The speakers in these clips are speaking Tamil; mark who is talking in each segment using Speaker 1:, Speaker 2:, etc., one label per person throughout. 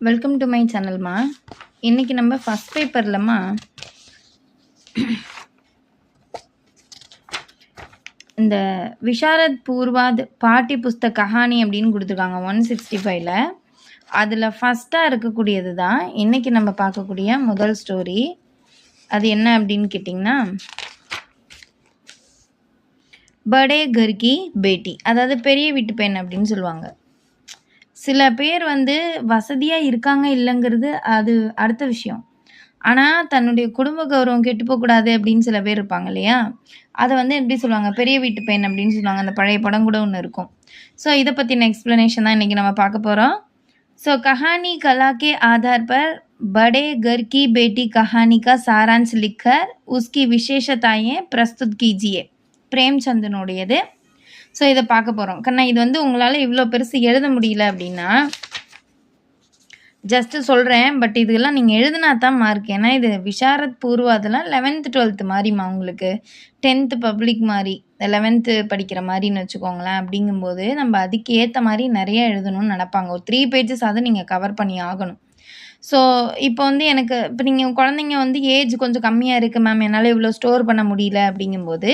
Speaker 1: Welcome to my சேனல்மா. இன்னைக்கு நம்ம ஃபர்ஸ்ட் பேப்பர்லம்மா இந்த விஷாரத் பூர்வாத் பாட்டி புஸ்தக் கஹானி அப்படின்னு கொடுத்துருக்காங்க 165ல். அதில் ஃபஸ்ட்டாக இருக்கக்கூடியது தான் இன்னைக்கு நம்ம பார்க்கக்கூடிய முதல் ஸ்டோரி. அது என்ன அப்படின்னு கேட்டிங்கன்னா, படே கர் கி பேட்டி, அதாவது பெரிய வீட்டு பெண் அப்படின்னு சொல்லுவாங்க. சில பேர் வசதியாக இருக்காங்க இல்லைங்கிறது அது அடுத்த விஷயம். ஆனால் தன்னுடைய குடும்ப கௌரவம் கெட்டு போகக்கூடாது அப்படின்னு சில பேர் இருப்பாங்க இல்லையா? அதை எப்படி சொல்லுவாங்க, பெரிய வீட்டு பெண் அப்படின்னு சொல்லுவாங்க. அந்த பழைய படம் கூட ஒன்று இருக்கும். ஸோ இதை பற்றின எக்ஸ்ப்ளனேஷன் தான் இன்றைக்கி நம்ம பார்க்க போகிறோம். ஸோ कहानी कला के आधार पर बड़े घर की बेटी कहानी का सारांश लिखकर उसकी विशेषताएं प्रस्तुत कीजिए. பிரேம்சந்தனுடையது. ஸோ இதை பார்க்க போகிறோம். கண்ணா இது உங்களால் இவ்வளோ பெருசு எழுத முடியல அப்படின்னா ஜஸ்ட்டு சொல்கிறேன். பட் இதெல்லாம் நீங்கள் எழுதுனா தான் மார்க். ஏன்னா இது விஷாரத் பூர்வ அதெல்லாம் 11th 12th மாதிரிம்மா, உங்களுக்கு 10th பப்ளிக் மாதிரி 11th படிக்கிற மாதிரின்னு வச்சுக்கோங்களேன். அப்படிங்கும்போது நம்ம அதுக்கு ஏற்ற மாதிரி நிறைய எழுதணும்னு நினப்பாங்க. ஒரு 3 pages அதை நீங்கள் கவர் பண்ணி ஆகணும். ஸோ இப்போ எனக்கு இப்போ நீங்கள் குழந்தைங்க ஏஜ் கொஞ்சம் கம்மியாக இருக்குது மேம், என்னால் இவ்வளோ ஸ்டோர் பண்ண முடியல அப்படிங்கும்போது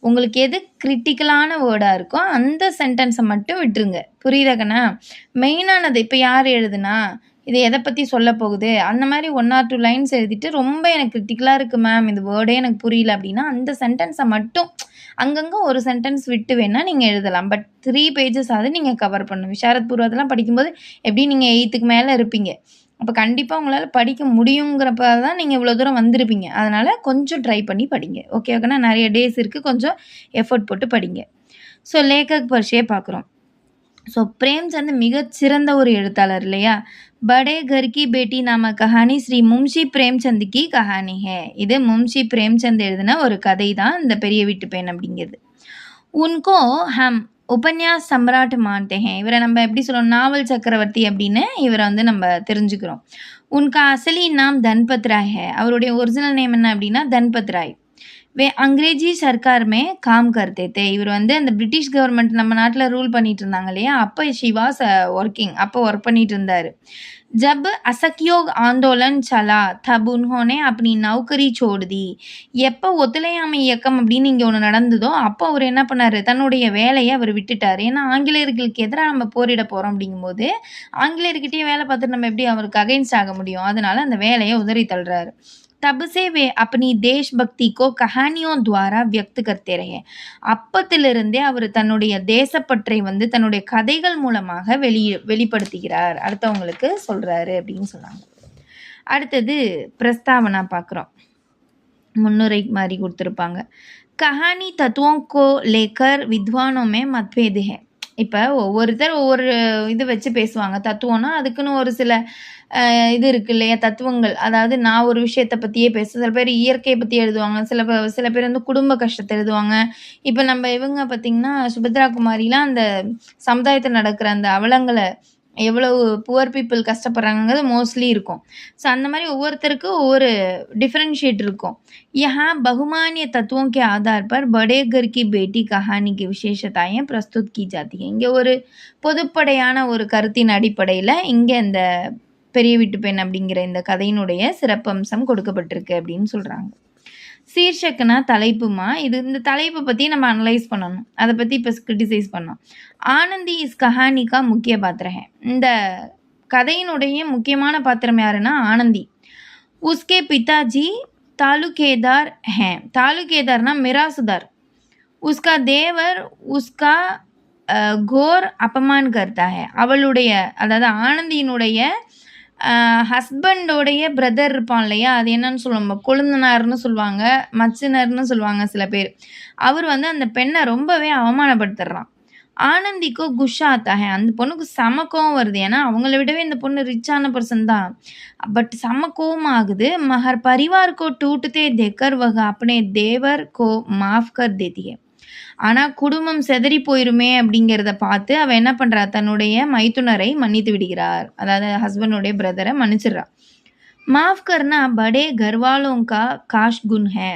Speaker 1: உங்களுக்கு எது கிரிட்டிக்கலான வேர்டாக இருக்கோ அந்த சென்டென்ஸை மட்டும் விட்டுருங்க. புரியுதாக்கண்ணா? மெயினானது இப்போ யார் எழுதுனா இது எதை பற்றி சொல்ல போகுது அந்த மாதிரி 1 or 2 லைன்ஸ் எழுதிட்டு, ரொம்ப எனக்கு கிரிட்டிக்கலாக இருக்குது மேம், இது வேர்டே எனக்கு புரியல அப்படின்னா அந்த சென்டென்ஸை மட்டும் அங்கங்கே ஒரு சென்டென்ஸ் விட்டு வேணால் நீங்கள் எழுதலாம். பட் 3 pages ஆகுது நீங்கள் கவர் பண்ணணும். விஷாரத் பூர்வத்தெல்லாம் படிக்கும்போது எப்படி நீங்கள் 8th மேலே இருப்பீங்க. அப்போ கண்டிப்பாக உங்களால் படிக்க முடியுங்கிறப்ப தான் நீங்கள் இவ்வளோ தூரம் வந்திருப்பீங்க. அதனால் கொஞ்சம் ட்ரை பண்ணி படிங்க. ஓகே ஓகேண்ணா? நிறைய டேஸ் இருக்குது, கொஞ்சம் எஃபர்ட் போட்டு படிங்க. ஸோ லேखक பரிச்சையை பார்க்குறோம். ஸோ பிரேம்சந்த் மிகச்சிறந்த ஒரு எழுத்தாளர் இல்லையா? படே கர் கி பேட்டி நாம கஹானி ஸ்ரீ மும்ஷி பிரேம்சந்த் கி கஹானி ஹே. இது மும்ஷி பிரேம்சந்த் எழுதின ஒரு கதை தான் இந்த பெரிய வீட்டு பெண் அப்படிங்கிறது. உன்கோ ஹம் உபன்யாஸ் சம்ராட் மான்டே ஹே. இவரை நம்ம எப்படி சொல்லணும், நாவல் சக்கரவர்த்தி அப்படின்னு இவரை நம்ம தெரிஞ்சுக்கிறோம். உன்கா அசலி நாம் தன்பத் ராய் ஹே. அவருடைய ஒரிஜினல் நேம் என்ன அப்படின்னா தன்பத் ராய். வே அங்கிரேஜி சர்க்கார் மே காம் கர்த்தே தே. இவர் அந்த பிரிட்டிஷ் கவர்மெண்ட் நம்ம நாட்டில் ரூல் பண்ணிட்டு இருந்தாங்க இல்லையா? அப்போ ஷிவாஸ் ஒர்க்கிங், அப்போ ஒர்க் பண்ணிட்டு இருந்தார். ஜப் அசக்யோக் ஆந்தோலன் சலா தப் உன்ஹோனே அப்படி நௌக்கரி சோடுதி. எப்போ ஒத்துழையாமை இயக்கம் அப்படின்னு இங்கே ஒன்று நடந்ததோ அப்போ அவர் என்ன பண்ணார், தன்னுடைய வேலையை அவர் விட்டுட்டார். ஏன்னா ஆங்கிலேயர்களுக்கு எதிராக நம்ம போரிட போகிறோம் அப்படிங்கும்போது ஆங்கிலேயர்கிட்டயே வேலை பார்த்துட்டு நம்ம எப்படி அவருக்கு அகைன்ஸ்ட் ஆக முடியும்? அதனால அந்த வேலையை உதறி தள்ளுறாரு. तब से वे अपनी देशभक्ति को कहानियों द्वारा व्यक्त करते रहे. அப்பத்திலிருந்தே அவர் தன்னுடைய தேசப்பற்றை தன்னுடைய கதைகள் மூலமாக வெளிப்படுத்துகிறார், அடுத்தவங்களுக்கு சொல்றாரு அப்படின்னு சொன்னாங்க. அடுத்தது பிரஸ்தாவனா பார்க்குறோம். முன்னுரை மாதிரி கொடுத்துருப்பாங்க. கஹானி தத்துவோं को लेकर विद्वानों में मतभेद है. இப்போ ஒவ்வொருத்தர் ஒவ்வொரு இது வச்சு பேசுவாங்க. தத்துவம்னா அதுக்குன்னு ஒரு சில இது இருக்குது இல்லையா, தத்துவங்கள். அதாவது நான் ஒரு விஷயத்தை பற்றியே சில பேர் இயற்கையை பற்றி எழுதுவாங்க, சில பேர் குடும்ப கஷ்டத்தை எழுதுவாங்க. இப்போ நம்ம இவங்க பார்த்திங்கன்னா சுபத்ரா குமாரிலாம் அந்த சமுதாயத்தில் நடக்கிற அந்த அவலங்களை எவ்வளவு புவர் பீப்புள் கஷ்டப்படுறாங்கிறது மோஸ்ட்லி இருக்கும். ஸோ அந்த மாதிரி ஒவ்வொருத்தருக்கு ஒவ்வொரு டிஃப்ரென்ஷியேட் இருக்கும். यहाँ बहुमान्य तत्वों के आधार पर बड़े घर की बेटी कहानी की विशेषताएं प्रस्तुत की जाती है. இங்கே ஒரு பொதுப்படையான ஒரு கருத்தின் அடிப்படையில் இங்கே இந்த பெரிய வீட்டு பெண் அப்படிங்கிற இந்த கதையினுடைய சிறப்பம்சம் கொடுக்கப்பட்டிருக்கு அப்படின்னு சொல்கிறாங்க. சீர்ஷக்குனா தலைப்புமா. இந்த தலைப்பை பற்றி நம்ம அனலைஸ் பண்ணணும், அதை பற்றி இப்போ கிரிட்டிசைஸ் பண்ணோம். ஆனந்தி இஸ் கஹானிக்கா முக்கிய பாத்திரம். இந்த கதையினுடைய முக்கியமான பாத்திரம் யாருன்னா ஆனந்தி. உஸ்கே பிதாஜி தாலுகேதார் ஹே. தாலுகேதார்னா மிராசுதார். உஸ்கா தேவர் உஸ்கா கோர் அபமான் கர்த்தா ஹே. அவளுடைய, அதாவது ஆனந்தியினுடைய ஹஸ்பண்டோடைய பிரதர் இருப்பான் இல்லையா, அது என்னன்னு சொல்லுவாங்க, கொழுந்தனார்னு சொல்லுவாங்க, மச்சினர்னு சொல்லுவாங்க சில பேர். அவர் அந்த பெண்ணை ரொம்பவே அவமானப்படுத்துறான். ஆனந்திக்கோ குஷா ஆத்தா ஹே. அந்த பொண்ணுக்கு செம கோவம் வருது. ஏன்னா அவங்கள விடவே இந்த பொண்ணு ரிச்சான பர்சன் தான். பட் செம கோவம் ஆகுது. மஹர் பரிவார் கோ டூட்டதே தேக்கர் வக அப்பனே தேவர் கோ மாஃப் கர் தேதி ஹே. ஆனால் குடும்பம் செதறி போயிருமே அப்படிங்கிறத பார்த்து அவள் என்ன பண்ணுறா, தன்னுடைய மைத்துனரை மன்னித்து விடுகிறார். அதாவது ஹஸ்பண்டுடைய பிரதரை மன்னிச்சிடுறா. மாஃப் கர்னா படே கர்வாலோங்கா காஷ் குன் ஹே.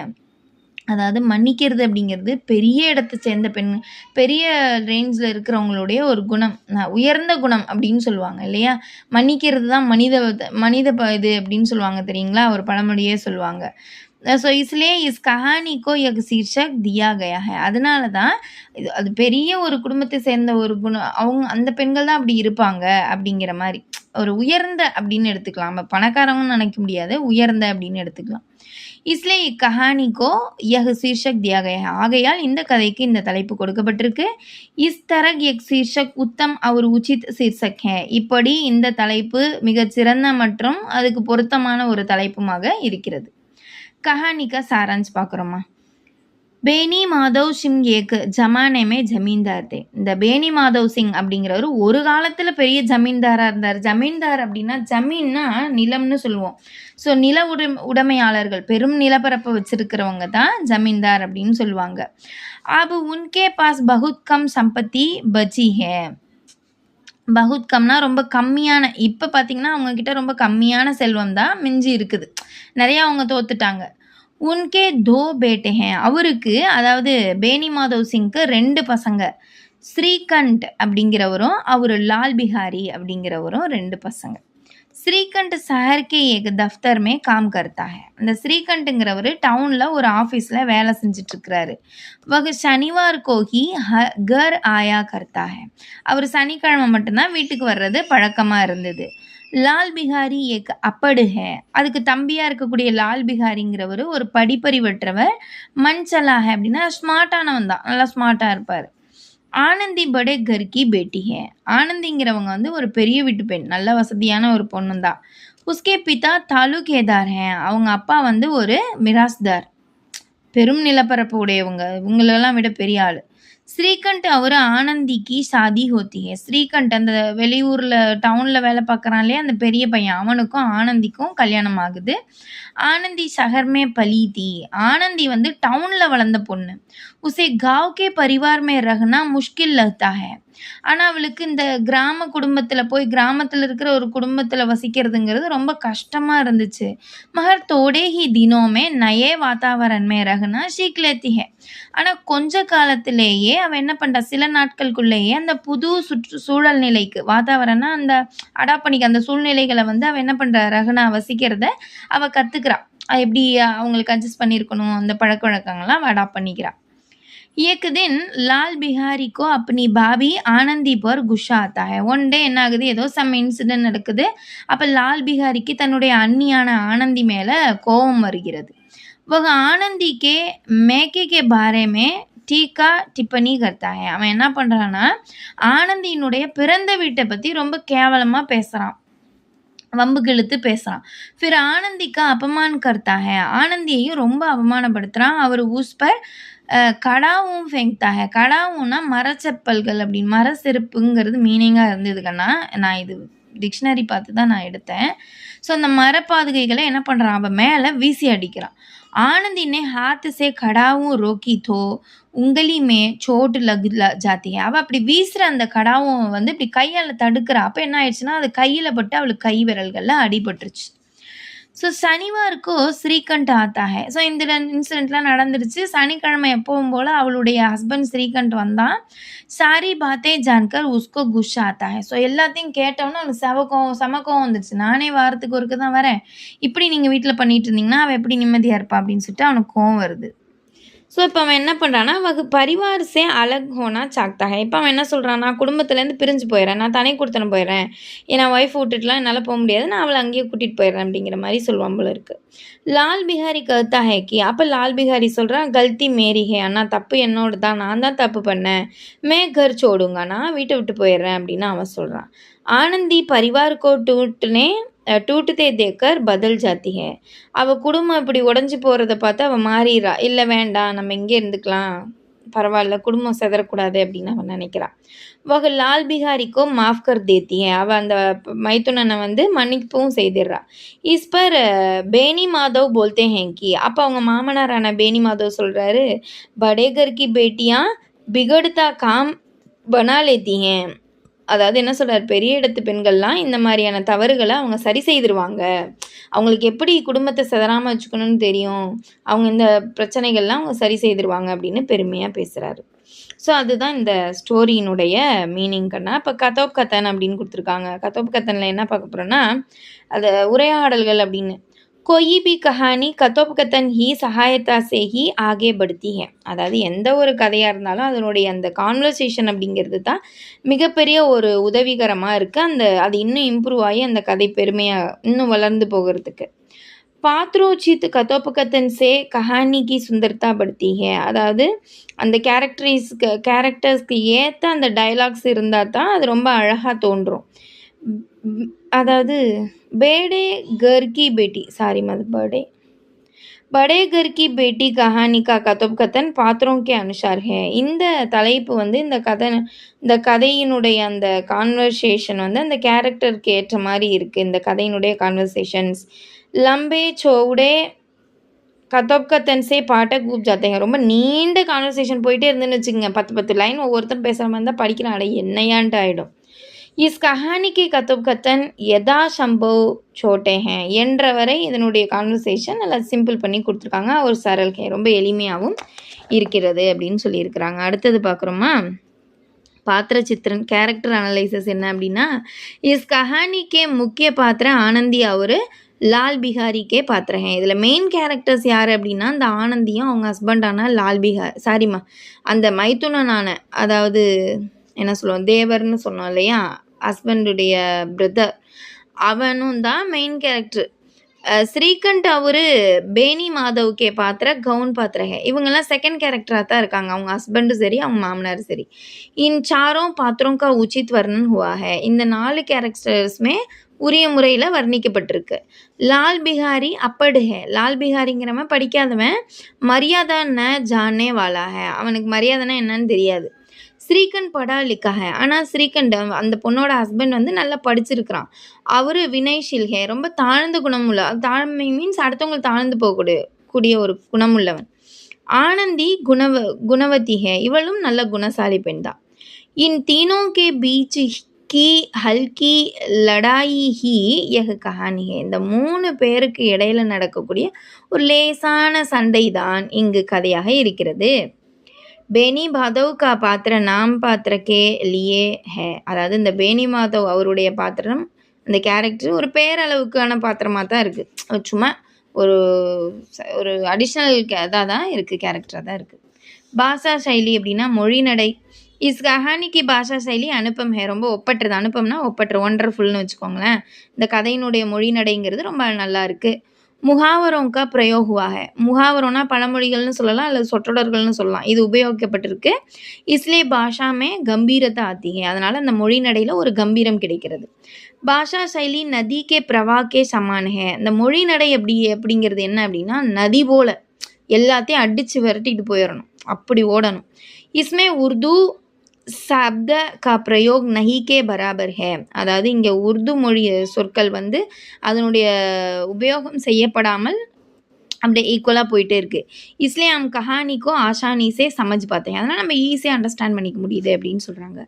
Speaker 1: அதாவது மன்னிக்கிறது அப்படிங்கிறது பெரிய இடத்த சேர்ந்த பெண், பெரிய ரேஞ்சில இருக்கிறவங்களுடைய ஒரு குணம். உயர்ந்த குணம் அப்படின்னு சொல்லுவாங்க இல்லையா? மன்னிக்கிறது தான் மனித இது அப்படின்னு சொல்லுவாங்க தெரியுங்களா? ஒரு பழமொழியே சொல்லுவாங்க. ஸோ इसलिए इस कहानी को एक शीर्षक दिया गया है. அதனால தான் அது பெரிய ஒரு குடும்பத்தை சேர்ந்த ஒரு குணம். அந்த பெண்கள் தான் அப்படி இருப்பாங்க அப்படிங்கிற மாரி. ஒரு உயர்ந்த அப்படின்னு எடுத்துக்கலாம். நம்ம பணக்காரங்கன்னு நினைக்க முடியாது. உயர்ந்த அப்படின்னு எடுத்துக்கலாம். इसलिए कहानी को यह शीर्षक दिया गया है. ஆகையால் இந்த கதைக்கு இந்த தலைப்பு கொடுக்கப்பட்டிருக்கு. इस तरह एक शीर्षक उत्तम और उचित शीर्षक है. இப்படி இந்த தலைப்பு மிகச் சிறந்த மற்றும் அதுக்கு பொருத்தமான ஒரு தலைப்புமாக இருக்கிறது. कहानी का सारांश பார்க்குறோமா? பேனி மாதவ் சிங் ஏக் ஜமானே மே ஜமீன்தார் தே. இந்த பேனி மாதவ் சிங் அப்படிங்கிறவர் ஒரு காலத்துல பெரிய ஜமீன்தாரா இருந்தார். ஜமீன்தார் அப்படின்னா ஜமீன்னா நிலம்னு சொல்லுவோம். ஸோ நில உடைமையாளர்கள், பெரும் நிலப்பரப்பை வச்சிருக்கிறவங்க தான் ஜமீன்தார் அப்படின்னு சொல்லுவாங்க. अब उनके पास बहुत कम संपत्ति बची है. பகுத் கம்னா ரொம்ப கம்மியான, இப்போ பார்த்தீங்கன்னா அவங்கக்கிட்ட ரொம்ப கம்மியான செல்வம் தான் மிஞ்சி இருக்குது. நிறையா அவங்க தோத்துட்டாங்க. உன்கே தோ பேட்டே ஹே. அவருக்கு, அதாவது பேனி மாதவ் சிங்க்கு 2 பசங்க. ஸ்ரீகண்ட் அப்படிங்கிறவரும் அவர் லால் பிஹாரி அப்படிங்கிறவரும் 2 பசங்க. ஸ்ரீகண்ட் शहर के एक दफ्तर में काम करता है. அந்த ஸ்ரீகண்ட்ங்கிறவர் டவுனில் ஒரு ஆஃபீஸில் வேலை செஞ்சிட்ருக்கிறாரு. वह शनिवार को ही घर आया करता है. அவர் சனிக்கிழமை மட்டும்தான் வீட்டுக்கு வர்றது பழக்கமாக இருந்தது. லால் பிஹாரி ஏக் அப்படு ஹே. அதுக்கு தம்பியாக இருக்கக்கூடிய லால் பிஹாரிங்கிறவர் ஒரு படிப்பறிவற்றவர். மன்சலா ஹே அப்படின்னா ஸ்மார்ட்டானவன் தான், நல்லா ஸ்மார்ட்டாக இருப்பார். ஆனந்தி படே கர் கி பேட்டி ஹே. ஆனந்திங்கிறவங்க வந்து ஒரு பெரிய வீட்டு பெண், நல்ல வசதியான ஒரு பொண்ணு தான். உஸ்கே பிதா தாலுகேதார் ஹே. அவங்க அப்பா வந்து ஒரு மிராஸ்தார், பெரும் நிலப்பரப்பு உடையவங்க, இவங்களெல்லாம் விட பெரிய ஆள். ஸ்ரீகண்ட் அவர் ஆனந்திக்கு ஷாதி ஹோத்தி ஹே. ஸ்ரீகண்ட் அந்த வெளியூரில் டவுனில் வேலை பார்க்குறான் இல்லையா, அந்த பெரிய பையன், அவனுக்கும் ஆனந்திக்கும் கல்யாணம் ஆகுது. ஆனந்தி ஷஹர்மே பலீதி. ஆனந்தி வந்து டவுனில் வளர்ந்த பொண்ணு. உசே காவ்கே பரிவார் மே ரஹ்னா முஷ்கில் லக்தா ஹே. ஆனால் அவளுக்கு இந்த கிராம குடும்பத்தில் போய், கிராமத்தில் இருக்கிற ஒரு குடும்பத்தில் வசிக்கிறதுங்கிறது ரொம்ப கஷ்டமாக இருந்துச்சு. மகர் தோடே ஹி தினோமே நயே வாத்தாவரன் மே ரஹ்னா சீக் லேத்தி ஹே. ஆனால் கொஞ்ச காலத்திலேயே அவள் என்ன பண்ணுறா, சில நாட்களுக்குள்ளேயே அந்த புது சூழல் நிலைக்கு, வாத்தாவரன்னா அந்த அடாப்பணிக்கு, அந்த சூழ்நிலைகளை வந்து அவள் என்ன பண்ணுறா, ரஹ்னா வசிக்கிறத அவள் கற்றுக்கிறா. எப்படி அவங்களுக்கு அட்ஜஸ்ட் பண்ணியிருக்கணும், அந்த பழக்க வழக்கங்கள்லாம் அவள் அடாப்ட் பண்ணிக்கிறா. एक दिन लाल बिहारी को अपनी भाभी ஆனந்தி पर गुस्सा आता है. ஒன் டே என்ன ஆகுது, ஏதோ சம் இன்சிடென்ட் நடக்குது. அப்போ லால் பிஹாரிக்கு தன்னுடைய அண்ணியான ஆனந்தி மேலே கோபம் வருகிறது. वह ஆனந்தி கே மேக்கே கே பாரே மே டீக்கா டிப்பனி கர்த்தா ஹே. அவன் என்ன பண்ணுறான்னா, ஆனந்தியினுடைய பிறந்த வீட்டை பற்றி ரொம்ப கேவலமாக பேசுகிறான், வம்புக்கு இழுத்து பேசுகிறான். ஃபிர் ஆனந்தி கா அபமான் கர்த்தா ஹே. ஆனந்தியையும் ரொம்ப அவமானப்படுத்துகிறான். அவர் ஊஸ்பர் கடாவும் ஃபேங்க்தா ஹே. கடாவுன்னா மரச்செப்பல்கள் அப்படின்னு, மர செருப்புங்கிறது மீனிங்காக இருந்தது கண்ணா. நான் இது டிக்ஷனரி பார்த்து தான் நான் எடுத்தேன். ஸோ அந்த மரப்பாதுகைகளை என்ன பண்ணுறான், அவன் மேலே வீசி அடிக்கிறான். ஆனந்தி ने हाथ से கடாவும் ரோக்கி தோ உங்களி மே சோட்டு லக் ஜாத்தி. அவள் அப்படி வீசுகிற அந்த கடாவும் வந்து இப்படி கையால் தடுக்கிறா. அப்போ என்ன ஆயிடுச்சுன்னா, அது கையில் பட்டு அவளுக்கு கை விரல்களில் அடிபட்டுருச்சு. ஸோ சனிவாருக்கோ ஸ்ரீகண்ட் ஆத்தா ஹே. ஸோ இந்த இன்சிடெண்ட்லாம் நடந்துருச்சு. சனிக்கிழமை எப்பவும் போல் அவளுடைய ஹஸ்பண்ட் ஸ்ரீகண்ட் வந்தான். சாரி பாத்தே ஜான்கர் உஸ்கோ குஸ்ஸா ஆத்தா ஹே. ஸோ எல்லாத்தையும் கேட்டோன்னா அவனுக்கு செம கோவம் வந்துடுச்சு. நானே வாரத்துக்கு ஒருக்க தான் வரேன், இப்படி நீங்கள் வீட்டில் பண்ணிட்டு இருந்தீங்கன்னா அவள் எப்படி நிம்மதியாக இருப்பா அப்படின்னு சொல்லிட்டு அவனுக்கு கோவம் வருது. ஸோ இப்போ அவன் என்ன பண்ணுறான்னா, பரிவார் சே அலக் ஹோனா சாக்தா ஹே. இப்போ அவன் என்ன சொல்கிறான்னா, குடும்பத்துலேருந்து பிரிஞ்சு போயிடுறேன், நான் தனி கொடுத்தன போயிடுறேன், ஏன்னா ஒய்ஃப் விட்டுட்டுலாம் என்னால் போக முடியாது, நான் அவளை அங்கேயே கூட்டிகிட்டு போயிடுறேன் அப்படிங்கிற மாதிரி சொல்லுவான் போல இருக்குது. லால் பிஹாரி கர்த்தா ஹே கி. அப்போ லால் பிஹாரி சொல்கிறான், கல்தி மேரி ஹே. அண்ணா தப்பு என்னோடு தான், நான் தான் தப்பு பண்ணேன். மே கர் சோடுங்க, நான் வீட்டை விட்டு போயிடுறேன் அப்படின்னு அவன் சொல்கிறான். ஆனந்தி பரிவாருக்கோ டூட்டுதே தேக்கர் பதல் ஜாத்தி ஹே. அவள் குடும்பம் இப்படி உடஞ்சி போகிறத பார்த்து அவள் மாறிடுறா. இல்லை வேண்டாம், நம்ம இங்கே இருந்துக்கலாம், பரவாயில்ல, குடும்பம் செதறக்கூடாது அப்படின்னு அவன் நினைக்கிறான். வக லால் பிஹாரிக்கோ மாஃப்கர் தேத்தி ஹே. அவள் அந்த மைத்துனனை வந்து மன்னிப்பும் செய்திடுறா. இஸ் பர் பேனி மாதவ் போல்தே ஹேங்கி. அப்போ அவங்க மாமனாரான பேனி மாதவ் சொல்கிறாரு, படேகர் கி பேட்டியா பிகடுதா காம் பனா லேத்தி ஹே. அதாவது என்ன சொல்கிறார், பெரிய இடத்து பெண்கள்லாம் இந்த மாதிரியான தவறுகளை அவங்க சரி செய்திருவாங்க, அவங்களுக்கு எப்படி குடும்பத்தை சிதறாமல் வச்சுக்கணும்னு தெரியும், அவங்க இந்த பிரச்சனைகள்லாம் அவங்க சரி செய்திருவாங்க அப்படின்னு பெருமையாக பேசுகிறாரு. ஸோ அதுதான் இந்த ஸ்டோரியினுடைய மீனிங் கண்ணா. இப்போ கதோப்கதன் அப்படின்னு கொடுத்துருக்காங்க. கதோப்கதனில் என்ன பார்க்க போகிறோன்னா, அது உரையாடல்கள் அப்படின்னு. कोई भी कहानी கதோப்கதன் ஹி சகாயத்தா சே ஹி ஆகே படுத்தி ஹே. அதாவது எந்த ஒரு கதையாக இருந்தாலும் அதனுடைய அந்த கான்வர்சேஷன் அப்படிங்கிறது தான் மிகப்பெரிய ஒரு உதவிகரமாக இருக்குது. அது இன்னும் இம்ப்ரூவ் ஆகி அந்த கதை பெருமையாக இன்னும் வளர்ந்து போகிறதுக்கு. பாத்ரோச்சித் கதோபகத்தன் சே கஹானிக்கு சுந்தர்தா படுத்தி ஹே. அதாவது அந்த கேரக்டர்ஸ்க்கு ஏற்ற அந்த டைலாக்ஸ் இருந்தால் தான் அது ரொம்ப அழகாக தோன்றும். அதாவது பேடே கர்கி பேட்டி படே கர்கி பேட்டி கஹானி கா கதோப்கதன் பாத்ரோं के अनुसार है. இந்த தலைப்பு வந்து இந்த கதையினுடைய அந்த கான்வர்சேஷன் வந்து அந்த கேரக்டருக்கு ஏற்ற மாதிரி இருக்குது. இந்த கதையினுடைய கான்வர்சேஷன்ஸ் லம்பே சோவுடே கதோப்கதன் சே பாட்டக் ஊப் ஜாத்தேங்க. ரொம்ப நீண்ட கான்வர்சேஷன் போயிட்டே இருந்துன்னு வச்சுக்கோங்க, 10 லைன் ஒவ்வொருத்தரும் பேசுகிற மாதிரி இருந்தால் படிக்கிற அடை என்னையான்ட்டு ஆகிடும். இஸ் கஹானிக்கு கதோப்கதன் யதா சம்பவ் சோட்டே ஹே. என்ற வரை இதனுடைய கான்வர்சேஷன் நல்லா சிம்பிள் பண்ணி கொடுத்துருக்காங்க. ஒரு சரல் ஹே, ரொம்ப எளிமையாகவும் இருக்கிறது அப்படின்னு சொல்லியிருக்கிறாங்க. அடுத்தது பார்க்குறோமா, பாத்திர சித்திரன் கேரக்டர் அனலைசிஸ் என்ன அப்படின்னா, இஸ் கஹானிக்கே முக்கிய பாத்திர ஆனந்தி அவர் லால் பிஹாரிக்கே பாத்திர ஹே. இதில் மெயின் கேரக்டர்ஸ் யார் அப்படின்னா, அந்த ஆனந்தியும் அவங்க ஹஸ்பண்டான அந்த மைத்துனனான, அதாவது என்ன சொல்லுவோம், தேவர்னு சொன்னோம் இல்லையா, ஹஸ்பண்டுடைய பிரதர், அவனும் தான் மெயின் கேரக்டர். ஸ்ரீகண்ட் அவர் பேனி மாதவ்கே பாத்திர கவுன் பாத்திர ஹே. இவங்கெல்லாம் செகண்ட் கேரக்டராக தான் இருக்காங்க, அவங்க ஹஸ்பண்டும் சரி அவங்க மாமனாரும் சரி. இன் சாரோं பாத்திரோं का उचित वर्णन हुआ है. இந்த 4 கேரக்டர்ஸுமே உரிய முறையில் வர்ணிக்கப்பட்டிருக்கு. லால் பிஹாரி அப்படு ஹே. லால் பிஹாரிங்கிறவன் படிக்காதவன், மரியாதை ந ஜானே வாலா ஹே. அவனுக்கு மரியாதைனா என்னன்னு தெரியாது. ஸ்ரீகண்ட் படா லிக்கா ஹே. ஆனால் ஸ்ரீகண்ட் அந்த பொண்ணோட ஹஸ்பண்ட் வந்து நல்லா படிச்சிருக்கிறான். அவர் வினய்ஷீல் ஹே, ரொம்ப தாழ்ந்த குணமுள்ள, தாழ்மை மீன்ஸ் அடுத்தவங்க தாழ்ந்து போகக்கூடிய ஒரு குணமுள்ளவன். ஆனந்தி குணவதி ஹே, இவளும் நல்ல குணசாலி பெண் தான். இன் தீனோ K beach Ki ஹல்கி லடாயி he யஹ் Kahani ஹே. இந்த 3 பேருக்கு இடையில நடக்கக்கூடிய ஒரு லேசான சண்டை தான் இங்கு கதையாக இருக்கிறது. பேனி மாதவ் கா பாத்திர நாம் பாத்திர கே லியே ஹே. அதாவது இந்த பேனி மாதவ் அவருடைய பாத்திரம், அந்த கேரக்டர் ஒரு பேரளவுக்கான பாத்திரமாக தான் இருக்குது, சும்மா ஒரு அடிஷ்னல் இதாக தான் இருக்குது, கேரக்டராக தான் இருக்குது. பாஷா சைலி அப்படின்னா மொழி நடை. இஸ் கஹானிக்கு பாஷா சைலி அனுப்பம் ஹே, ரொம்ப ஒப்பற்றது. அனுப்பம்னா ஒப்பற்ற, ஒண்டர்ஃபுல்னு வச்சுக்கோங்களேன். இந்த கதையினுடைய மொழி நடைங்கிறது ரொம்ப நல்லா இருக்குது. முகாவரோं का प्रयोग हुआ है. முகாவரோனா பழமொழிகள்னு சொல்லலாம், அல்லது சொற்றொடர்கள்னு சொல்லலாம். இது உபயோகிக்கப்பட்டிருக்கு. இஸ்லே பாஷா மே கம்பீரத்தை ஆத்தி ஹே. அதனால் அந்த மொழி நடையில் ஒரு கம்பீரம் கிடைக்கிறது. பாஷா சைலி நதி கே பிரவாக்கே சமான் ஹே. அந்த மொழி நடை அப்படிங்கிறது என்ன அப்படின்னா, நதி போல் எல்லாத்தையும் அடித்து விரட்டிட்டு போயிடணும், அப்படி ஓடணும். இஸ்மே உருது சப்த கா பிரயோக் நஹி கே பராபர் ஹே. அதாவது இங்கே உருது மொழி சொற்கள் வந்து அதனுடைய உபயோகம் செய்யப்படாமல் அப்படியே ஈக்குவலாக போயிட்டே இருக்குது. இஸ்லே ஹம் கஹானிக்கோ ஆசானிஸே சமஜ் பார்த்தேன். அதனால் நம்ம ஈஸியாக அண்டர்ஸ்டாண்ட் பண்ணிக்க முடியுது அப்படின்னு சொல்கிறாங்க.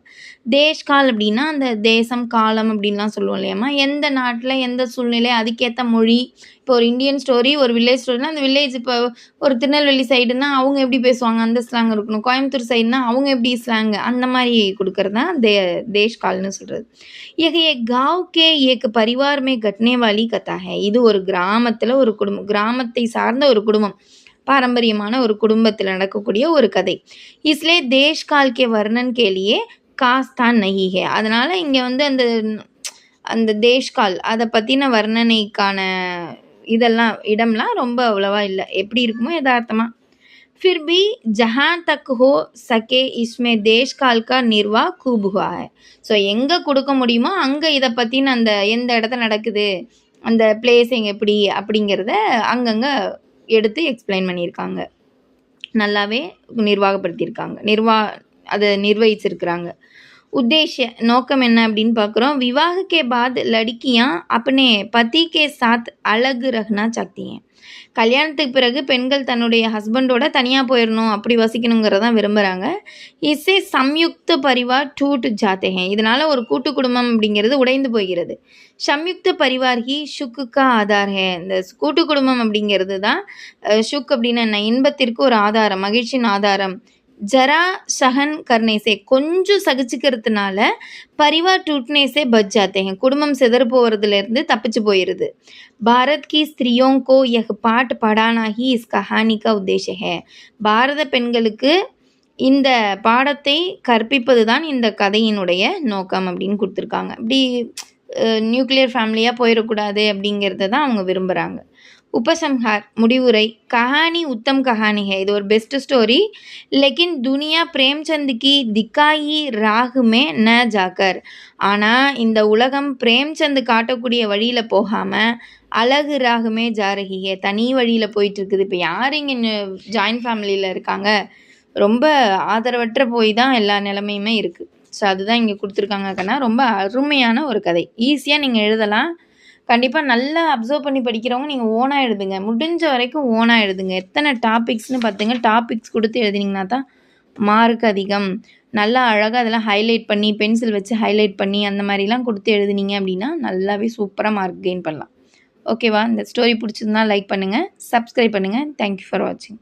Speaker 1: தேஷ்கால் அப்படின்னா அந்த தேசம் காலம் அப்படின்லாம் சொல்லுவோம் இல்லையாம்மா, எந்த நாட்டில் எந்த சூழ்நிலை அதுக்கேற்ற மொழி. இப்போ ஒரு இந்தியன் ஸ்டோரி, ஒரு வில்லேஜ் ஸ்டோரினா அந்த வில்லேஜ், இப்போ ஒரு திருநெல்வேலி சைடுனா அவங்க எப்படி பேசுவாங்க அந்த ஸ்லாங் இருக்கணும், கோயம்புத்தூர் சைடுனா அவங்க எப்படி ஸ்லாங், அந்த மாதிரி கொடுக்கறது தான் தேஷ்கால்னு சொல்கிறது. ये गांव के एक परिवार में घटने वाली कथा है. இது ஒரு கிராமத்தில் ஒரு குடும்பம், கிராமத்தை சார்ந்த ஒரு குடும்பம், பாரம்பரியமான ஒரு குடும்பத்தில் நடக்கக்கூடிய ஒரு கதை. इसलिए देश काल के वर्णन के लिए खास स्थान नहीं है. அதனால் இங்கே வந்து அந்த தேஷ்கால் அதை பற்றின வர்ணனைக்கான இடம்லாம் ரொம்ப அவ்வளவா இல்லை, எப்படி இருக்குமோ யதார்த்தமாக. फिर भी जहाँ तक हो सके इसमें देश काल का निर्वाह खूब हुआ है. ஸோ எங்கே கொடுக்க முடியுமோ அங்கே இதை பற்றின அந்த எந்த இடத்துல நடக்குது, அந்த பிளேஸிங் எப்படி அப்படிங்கிறத அங்கங்கே எடுத்து எக்ஸ்பிளைன் பண்ணியிருக்காங்க, நல்லாவே நிர்வாகப்படுத்தியிருக்காங்க, அதை நிர்வகிச்சிருக்கிறாங்க. उद्देश्य नोकम என்ன அப்படின்னு பார்க்குறோம். विवाह के बाद लड़कियां अपने पति के साथ अलग रहना चाहती हैं. கல்யாணத்துக்கு பிறகு பெண்கள் தன்னுடைய ஹஸ்பண்டோட தனியாக போயிடணும் அப்படி வசிக்கணுங்கிறதான் விரும்புகிறாங்க. இசே சம்யுக்த பரிவார் டூட் ஜாத்தே ஹேன். இதனால் ஒரு கூட்டு குடும்பம் அப்படிங்கிறது உடைந்து போகிறது. சம்யுக்த பரிவார் ஹி சுக்கு கா ஆதார் ஹே. இந்த கூட்டு குடும்பம் அப்படிங்கிறது தான் சுக் அப்படின்னு என்ன, இன்பத்திற்கு ஒரு ஆதாரம், மகிழ்ச்சியின் ஆதாரம். ஜரா சஹன் கர்னேசே, கொஞ்சம் சகிச்சுக்கிறதுனால பரிவார் டூட்னேசே பச் ஜாத்தே ஹேன், குடும்பம் சிதறு போகிறதுலேருந்து தப்பிச்சு போயிடுது. भारत की स्त्रियों को यह पाठ पढ़ाना ही इस कहानी का उद्देश्य है. பாரத பெண்களுக்கு இந்த பாடத்தை கற்பிப்பது தான் இந்த கதையினுடைய நோக்கம் அப்படின்னு கொடுத்துருக்காங்க. இப்படி நியூக்ளியர் ஃபேமிலியாக போயிடக்கூடாது அப்படிங்கிறத தான் அவங்க விரும்புகிறாங்க. उपसंहार முடிவுரை. कहानी उत्तम कहानी है. இது ஒரு பெஸ்ட் ஸ்டோரி. लेकिन दुनिया प्रेमचंद की दिखाई राह में न जाकर, ஆனால் இந்த உலகம் பிரேம்சந்த் காட்டக்கூடிய வழியில் போகாமல் அழகு ராகுமே ஜாரகியே, தனி வழியில் போயிட்டு இருக்குது. இப்போ யார் இங்கே ஜாயின்ட் ஃபேமிலியில் இருக்காங்க, ரொம்ப ஆதரவற்ற போய் தான் எல்லா நிலைமையுமே இருக்குது. ஸோ அதுதான் இங்கே கொடுத்துருக்காங்க கண்ணா. ரொம்ப அருமையான ஒரு கதை, ஈஸியாக நீங்கள் எழுதலாம். கண்டிப்பாக நல்லா அப்சர்வ் பண்ணி படிக்கிறவங்க நீங்கள் ஓனாக எழுதுங்க, முடிஞ்ச வரைக்கும் ஓனாக எழுதுங்க. எத்தனை டாபிக்ஸ்னு பார்த்துங்க, டாபிக்ஸ் கொடுத்து எழுதினீங்கன்னா தான் மார்க் அதிகம். நல்லா அழகாக அதெல்லாம் ஹைலைட் பண்ணி பென்சில் வச்சு ஹைலைட் பண்ணி அந்த மாதிரிலாம் கொடுத்து எழுதுனீங்க அப்படின்னா நல்லாவே சூப்பராக மார்க் கெயின் பண்ணலாம். ஓகேவா? இந்த ஸ்டோரி பிடிச்சிருந்தா லைக் பண்ணுங்கள், சப்ஸ்கிரைப் பண்ணுங்கள். தேங்க்யூ ஃபார் வாட்சிங்.